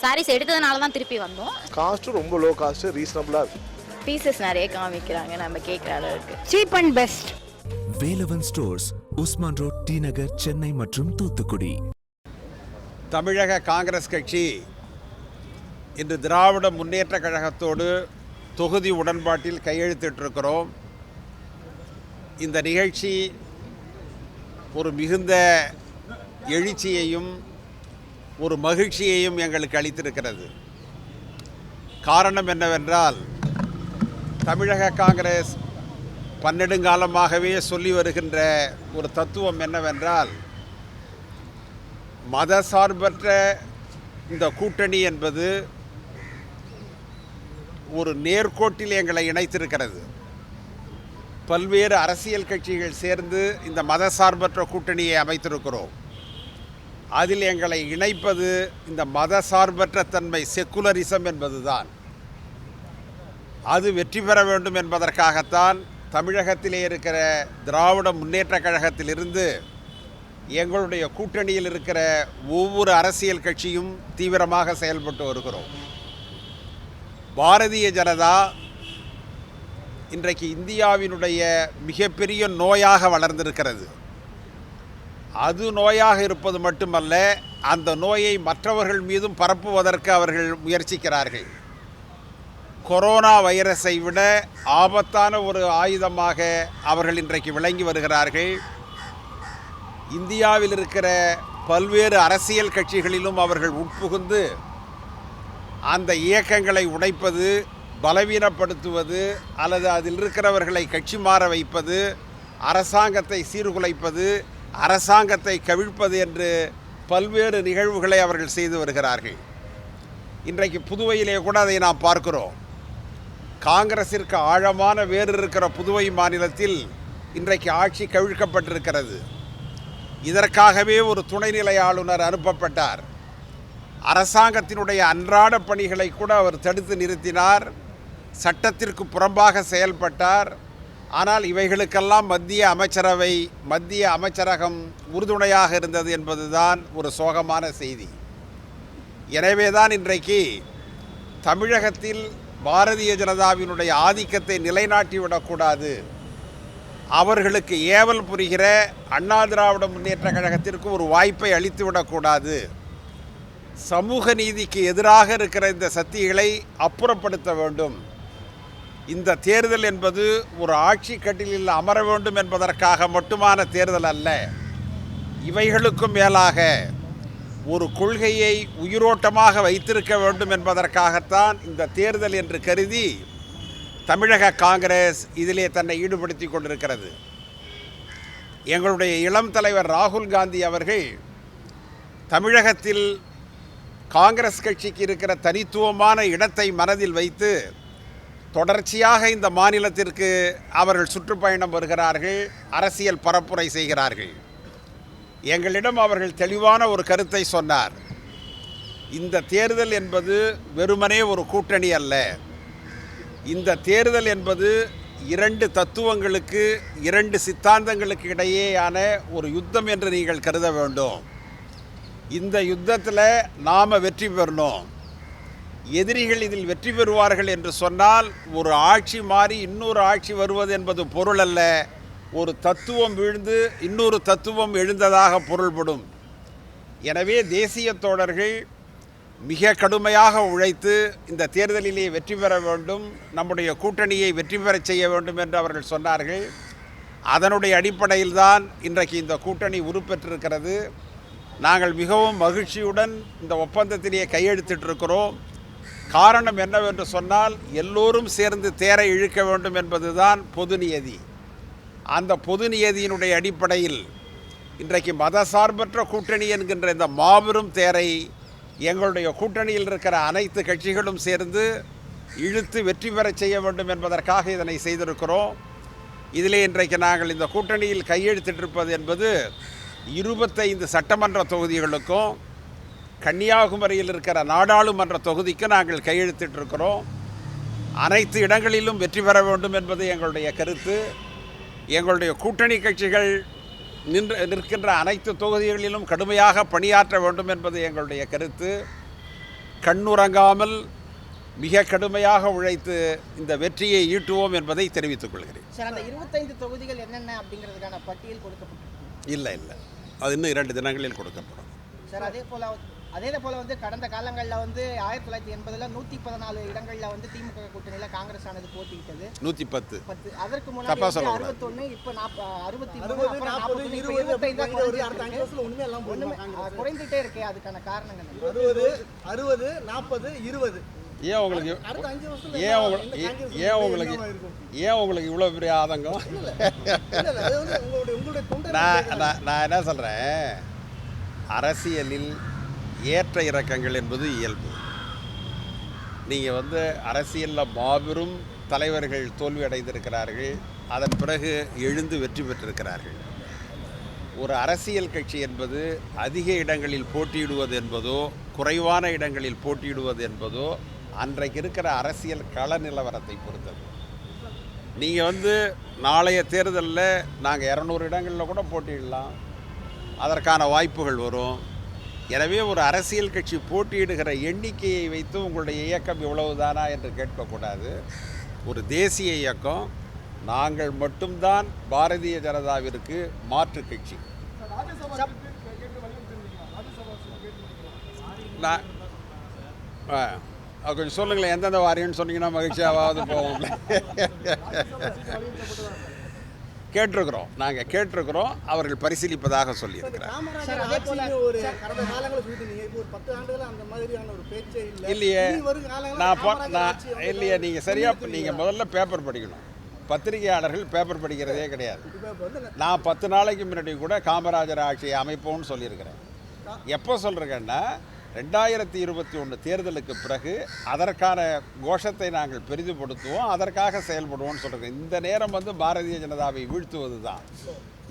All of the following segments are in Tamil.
சாரீஸ் எடுத்ததனால தான் திருப்பி வந்தோம். காஸ்ட் ரொம்ப லோ காஸ்ட், ரீசனபிளா இருக்கு. பீசஸ் நிறைய காமிக்கிறாங்க, நம்ம கேக்குற அளவுக்கு. Cheap and best. Velavan stores, Usman road, T Nagar, Chennai மற்றும் தூத்துக்குடி. தமிழக காங்கிரஸ் கட்சி இன்று திராவிட முன்னேற்ற கழகத்தோடு தொகுதி உடன்பாட்டில் கையெழுத்திட்டிருக்கிறோம். இந்த நிகழ்ச்சி ஒரு மிகுந்த எழுச்சியையும் ஒரு மகிழ்ச்சியையும் எங்களுக்கு அளித்திருக்கிறது. காரணம் என்னவென்றால், தமிழக காங்கிரஸ் பன்னெடுங்காலமாகவே சொல்லி வருகின்ற ஒரு தத்துவம் என்னவென்றால், மதசார்பற்ற இந்த கூட்டணி என்பது ஒரு நேர்கோட்டில் எங்களை இணைத்திருக்கிறது. பல்வேறு அரசியல் கட்சிகள் சேர்ந்து இந்த மதசார்பற்ற கூட்டணியை அமைத்திருக்கிறோம். அதில் எங்களை இணைப்பது இந்த மதசார்பற்ற தன்மை, செக்குலரிசம் என்பதுதான். அது வெற்றி பெற வேண்டும் என்பதற்காகத்தான் தமிழகத்திலே இருக்கிற திராவிட முன்னேற்ற கழகத்திலிருந்து எங்களுடைய கூட்டணியில் இருக்கிற ஒவ்வொரு அரசியல் கட்சியும் தீவிரமாக செயல்பட்டு வருகிறோம். பாரதிய ஜனதா இன்றைக்கு இந்தியாவினுடைய மிகப்பெரிய நோயாக வளர்ந்திருக்கிறது. அது நோயாக இருப்பது மட்டுமல்ல, அந்த நோயை மற்றவர்கள் மீதும் பரப்புவதற்கு அவர்கள் முயற்சிக்கிறார்கள். கொரோனா வைரஸை விட ஆபத்தான ஒரு ஆயுதமாக அவர்கள் இன்றைக்கு விளங்கி வருகிறார்கள். இந்தியாவில் இருக்கிற பல்வேறு அரசியல் கட்சிகளிலும் அவர்கள் உட்புகுந்து அந்த இயக்கங்களை உடைப்பது, பலவீனப்படுத்துவது, அல்லது அதில் இருக்கிறவர்களை கட்சி மாற வைப்பது, அரசாங்கத்தை சீர்குலைப்பது, அரசாங்கத்தை கவிழ்ப்பது என்று பல்வேறு நிகழ்வுகளை அவர்கள் செய்து வருகிறார்கள். இன்றைக்கு புதுவையிலே கூட அதை நாம் பார்க்கிறோம். காங்கிரசிற்கு ஆழமான வேறு இருக்கிற புதுவை மாநிலத்தில் இன்றைக்கு ஆட்சி கவிழ்க்கப்பட்டிருக்கிறது. இதற்காகவே ஒரு துணைநிலை ஆளுநர் அனுப்பப்பட்டார். அரசாங்கத்தினுடைய அன்றாட பணிகளை கூட அவர் தடுத்து நிறுத்தினார், சட்டத்திற்கு புறம்பாக செயல்பட்டார். ஆனால் இவைகளுக்கெல்லாம் மத்திய அமைச்சரவை, மத்திய அமைச்சரகம் உறுதுணையாக இருந்தது என்பதுதான் ஒரு சோகமான செய்தி. எனவேதான் இன்றைக்கு தமிழகத்தில் பாரதிய ஜனதாவினுடைய ஆதிக்கத்தை நிலைநாட்டிவிடக்கூடாது, அவர்களுக்கு ஏவல் புரிகிற அண்ணா திராவிட முன்னேற்ற கழகத்திற்கு ஒரு வாய்ப்பை அளித்துவிடக்கூடாது, சமூக நீதிக்கு எதிராக இருக்கிற இந்த சக்திகளை அப்புறப்படுத்த வேண்டும். இந்த தேர்தல் என்பது ஒரு ஆட்சி கட்டிலில் அமர வேண்டும் என்பதற்காக மட்டுமான தேர்தல் அல்ல. இவைகளுக்கும் மேலாக ஒரு கொள்கையை உயிரோட்டமாக வைத்திருக்க வேண்டும் என்பதற்காகத்தான் இந்த தேர்தல் என்று கருதி தமிழக காங்கிரஸ் இதிலே தன்னை ஈடுபடுத்தி கொண்டிருக்கிறது. எங்களுடைய இளம் தலைவர் ராகுல் காந்தி அவர்கள் தமிழகத்தில் காங்கிரஸ் கட்சிக்கு இருக்கிற தனித்துவமான இடத்தை மனதில் வைத்து தொடர்ச்சியாக இந்த மாநிலத்திற்கு அவர்கள் சுற்றுப்பயணம் வருகிறார்கள், அரசியல் பரப்புரை செய்கிறார்கள். எங்களிடம் அவர்கள் தெளிவான ஒரு கருத்தை சொன்னார். இந்த தேர்தல் என்பது வெறுமனே ஒரு கூட்டணி அல்ல. இந்த தேர்தல் என்பது இரண்டு தத்துவங்களுக்கு, இரண்டு சித்தாந்தங்களுக்கு இடையேயான ஒரு யுத்தம் என்று நீங்கள் கருத வேண்டும். இந்த யுத்தத்தில் நாம் வெற்றி பெறணும். எதிரிகள் இதில் வெற்றி பெறுவார்கள் என்று சொன்னால் ஒரு ஆட்சி மாறி இன்னொரு ஆட்சி வருவது என்பது பொருள் அல்ல. ஒரு தத்துவம் வீழ்ந்து இன்னொரு தத்துவம் எழுந்ததாக பொருள்படும். எனவே தேசிய தோழர்கள் மிக கடுமையாக உழைத்து இந்த தேர்தலிலே வெற்றி பெற வேண்டும், நம்முடைய கூட்டணியை வெற்றி பெறச் செய்ய வேண்டும் என்று அவர்கள் சொன்னார்கள். அதனுடைய அடிப்படையில் தான் இன்றைக்கு இந்த கூட்டணி உருப்பெற்றிருக்கிறது. நாங்கள் மிகவும் மகிழ்ச்சியுடன் இந்த ஒப்பந்தத்திலேயே கையெழுத்திட்டிருக்கிறோம். காரணம் என்னவென்று சொன்னால், எல்லோரும் சேர்ந்து தேரை இழுக்க வேண்டும் என்பதுதான் பொது நியதி. அந்த பொது நியதியினுடைய அடிப்படையில் இன்றைக்கு மதசார்பற்ற கூட்டணி என்கின்ற இந்த மாபெரும் தேரை எங்களுடைய கூட்டணியில் இருக்கிற அனைத்து கட்சிகளும் சேர்ந்து இழுத்து வெற்றி பெறச் செய்ய வேண்டும் என்பதற்காக இதனை செய்திருக்கிறோம். இதிலே இன்றைக்கு நாங்கள் இந்த கூட்டணியில் கையெழுத்திட்டிருப்பது என்பது 25 சட்டமன்ற தொகுதிகளுக்கும் கன்னியாகுமரியில் இருக்கிற நாடாளுமன்ற தொகுதிக்கு நாங்கள் கையெழுத்திட்டிருக்கிறோம். அனைத்து இடங்களிலும் வெற்றி பெற வேண்டும் என்பது எங்களுடைய கருத்து. எங்களுடைய கூட்டணி கட்சிகள் நிற்கின்ற அனைத்து தொகுதிகளிலும் கடுமையாக பணியாற்ற வேண்டும் என்பது எங்களுடைய கருத்து. கண்ணுறங்காமல் மிக கடுமையாக உழைத்து இந்த வெற்றியை ஈட்டுவோம் என்பதை தெரிவித்துக் கொள்கிறேன். சார், அந்த 25 தொகுதிகள் என்னென்ன அப்படிங்கிறதுக்கான பட்டியல் கொடுக்கப்பட்டிருக்கு? இல்லை அது இன்னும் 2 தினங்களில் கொடுக்கப்படும். சார், அதே போல வந்து கடந்த காலங்களில் வந்து 1980 114 இடங்களில் வந்து திமுக கூட்டணியில் காங்கிரஸ் ஆனது போட்டியிட்டது. 110 அதற்கு முன்னாடி 61, இப்போ 63, குறைந்துட்டே இருக்கே, அதுக்கான காரணங்கள் 60, 40, 20. ஏன் உங்களுக்கு இவ்வளோ பெரிய ஆதங்கம்? நான் என்ன சொல்கிறேன், அரசியலில் ஏற்ற இறக்கங்கள் என்பது இயல்பு. நீங்கள் வந்து அரசியலில் மாபெரும் தலைவர்கள் தோல்வி அடைந்திருக்கிறார்கள், அதன் பிறகு எழுந்து வெற்றி பெற்றிருக்கிறார்கள். ஒரு அரசியல் கட்சி என்பது அதிக இடங்களில் போட்டியிடுவது என்பதோ குறைவான இடங்களில் போட்டியிடுவது என்பதோ அன்றைக்கு இருக்கிற அரசியல் கள நிலவரத்தை பொறுத்தது. நீங்கள் வந்து நாளைய தேர்தலில் நாங்கள் 200 இடங்களில் கூட போட்டியிடலாம், அதற்கான வாய்ப்புகள் வரும். எனவே ஒரு அரசியல் கட்சி போட்டியிடுகிற எண்ணிக்கையை வைத்து உங்களுடைய இயக்கம் இவ்வளவுதானா என்று கேட்கக்கூடாது. ஒரு தேசிய இயக்கம், நாங்கள் மட்டும்தான் பாரதிய ஜனதாவிற்கு மாற்று கட்சி. கொஞ்சம் சொல்லுங்களேன், எந்தெந்த வாரியம்னு சொன்னீங்கன்னா மகிழ்ச்சியாவது போவோம். கேட்டிருக்கிறோம், அவர்கள் பரிசீலிப்பதாக சொல்லியிருக்கிறார். இல்லையே நீங்கள் சரியாக நீங்கள் முதல்ல பேப்பர் படிக்கணும். பத்திரிகையாளர்கள் பேப்பர் படிக்கிறதே கிடையாது. நான் 10 நாளைக்கு முன்னாடி கூட காமராஜர் ஆட்சியை அமைப்போம்னு சொல்லியிருக்கிறேன். எப்போ சொல்கிறேன்னா 2021 தேர்தலுக்கு பிறகு அதற்கான கோஷத்தை நாங்கள் பெரிதுபடுத்துவோம், அதற்காக செயல்படுவோம்னு சொல்கிறேன். இந்த நேரம் வந்து பாரதிய ஜனதாவை வீழ்த்துவது தான்.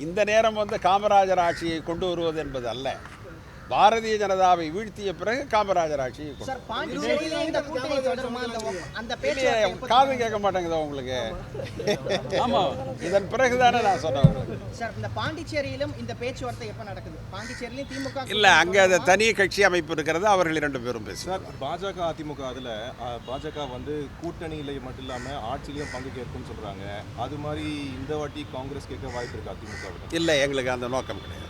இந்த நேரம் வந்து காமராஜர் ஆட்சியை கொண்டு வருவது என்பது அல்ல. பாரதிய ஜனதாவை வீழ்த்திய பிறகு காமராஜர் ஆட்சியை காது கேட்க மாட்டேங்குதா உங்களுக்கு? ஆமாம், இதன் பிறகுதானே நான் சொன்னேன். இந்த பாண்டிச்சேரியிலும் இந்த பேச்சுவார்த்தை எப்போ நடக்குது? பாண்டிச்சேரியிலும் திமுக இல்லை, அங்கே அது தனி கட்சி அமைப்பு இருக்கிறது, அவர்கள் 2 பேரும் பேசுவார். பாஜக அதிமுக அதில் பாஜக வந்து கூட்டணியில் மட்டும் இல்லாமல் ஆட்சியிலையும் பங்கு கேட்கும்னு சொல்கிறாங்க. அது மாதிரி இந்த வாட்டி காங்கிரஸ் கேட்க வாய்ப்பு இருக்கு அதிமுக? இல்லை, எங்களுக்கு அந்த நோக்கம் கிடையாது.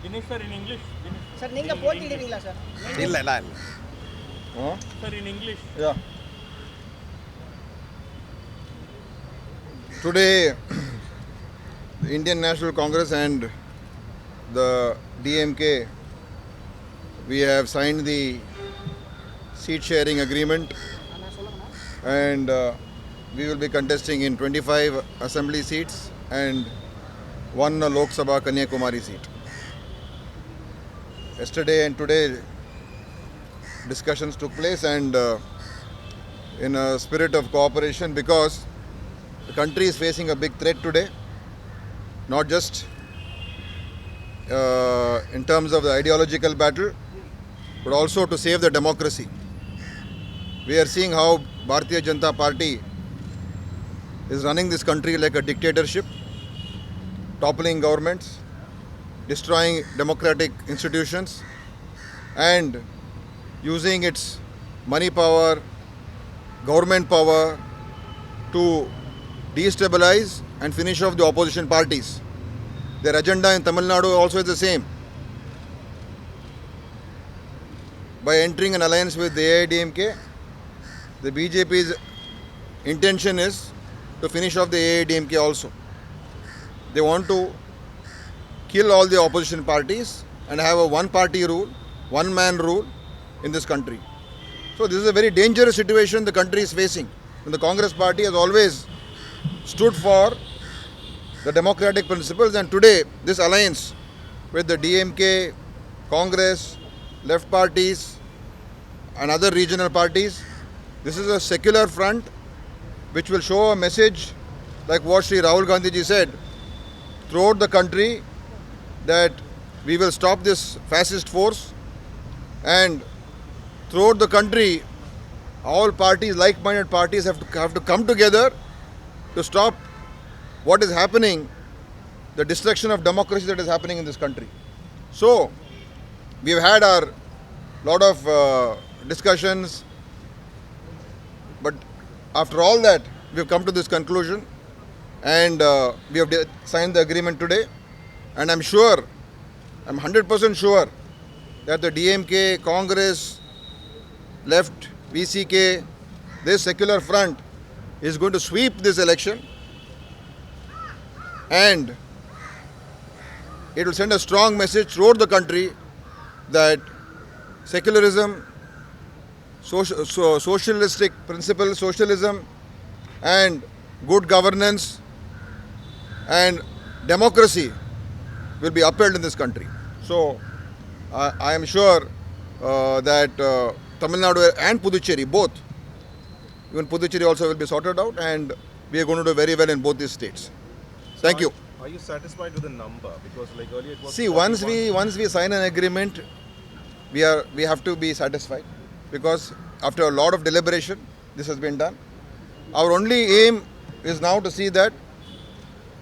Dinesh sir, in English. Sir, நீங்க போட்டிடுவீங்களா சார்? இல்லை, நான் இல்லை. Sir, in English. Yeah. Today, the Indian National Congress and the DMK, we have signed the seat sharing agreement, and we will be contesting in 25 assembly seats and 1 Lok Sabha Kanyakumari seat. Yesterday and today discussions took place, and in a spirit of cooperation, because the country is facing a big threat today, not just in terms of the ideological battle, but also to save the democracy. We are seeing how Bharatiya Janata Party is running this country like a dictatorship, toppling governments, destroying democratic institutions, and using its money power, government power to destabilize and finish off the opposition parties. Their agenda in Tamil Nadu also is the same. By entering an alliance with the AIDMK, the BJP's intention is to finish off the AIDMK also. They want to kill all the opposition parties and have a one-party rule, one-man rule in this country. So this is a very dangerous situation the country is facing. And the Congress party has always stood for the democratic principles, and today this alliance with the DMK, Congress, left parties and other regional parties, this is a secular front which will show a message like what Sri Rahul Gandhi ji said throughout the country, that we will stop this fascist force, and throughout the country all parties, like-minded parties have to come together to stop what is happening, the destruction of democracy that is happening in this country. So we have had our lot of discussions. But after all that, we have come to this conclusion, and we have signed the agreement today. And I'm 100% sure that the DMK, Congress, left, VCK, this secular front is going to sweep this election, and it will send a strong message throughout the country that secularism, socialistic principles, socialism, and good governance and democracy will be upheld in this country. So I am sure that Tamil Nadu and Puducherry, both, even Puducherry also will be sorted out, and we are going to do very well in both these states. Thank you. Are you satisfied with the number? Because like earlier it was. See, once we sign an agreement, we have to be satisfied, because after a lot of deliberation, this has been done. Our only aim is now to see that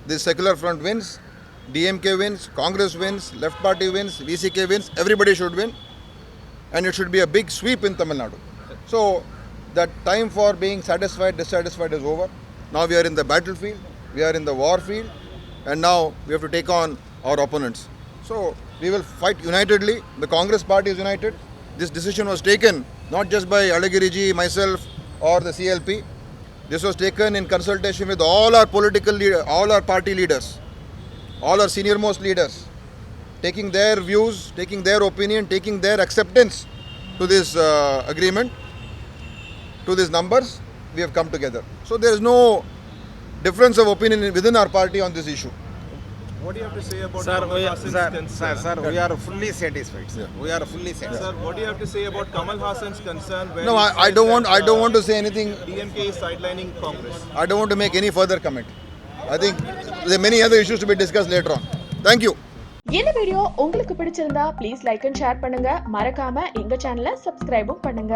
this secular front wins, DMK wins, Congress wins, Left Party wins, VCK wins. Everybody should win, and it should be a big sweep in Tamil Nadu. So that time for being satisfied, dissatisfied is over. Now we are in the battlefield, we are in the war field, and now we have to take on our opponents. So we will fight unitedly. The Congress party is united. This decision was taken not just by Alagiriji, myself, or the CLP. This was taken in consultation with all our political leaders, all our party leaders, all our senior most leaders, taking their views, taking their opinion, taking their acceptance to this agreement, to these numbers. We have come together. So there is no difference of opinion within our party on this issue. What do you have to say about Sir, Kamal Hassan's concern? sir, we are fully satisfied. Sir. We are fully satisfied. Sir, what do you have to say about Kamal Hassan's concern? Where No, he I says don't that, want to say anything. DMK is sidelining Congress. I don't want to make any further comment. I think there are many other issues to be discussed later on. Thank you. இந்த வீடியோ உங்களுக்கு பிடிச்சிருந்தா ப்ளீஸ் லைக் அண்ட் ஷேர் பண்ணுங்க. மறக்காம எங்க சேனலை சப்ஸ்கிரைபும் பண்ணுங்க.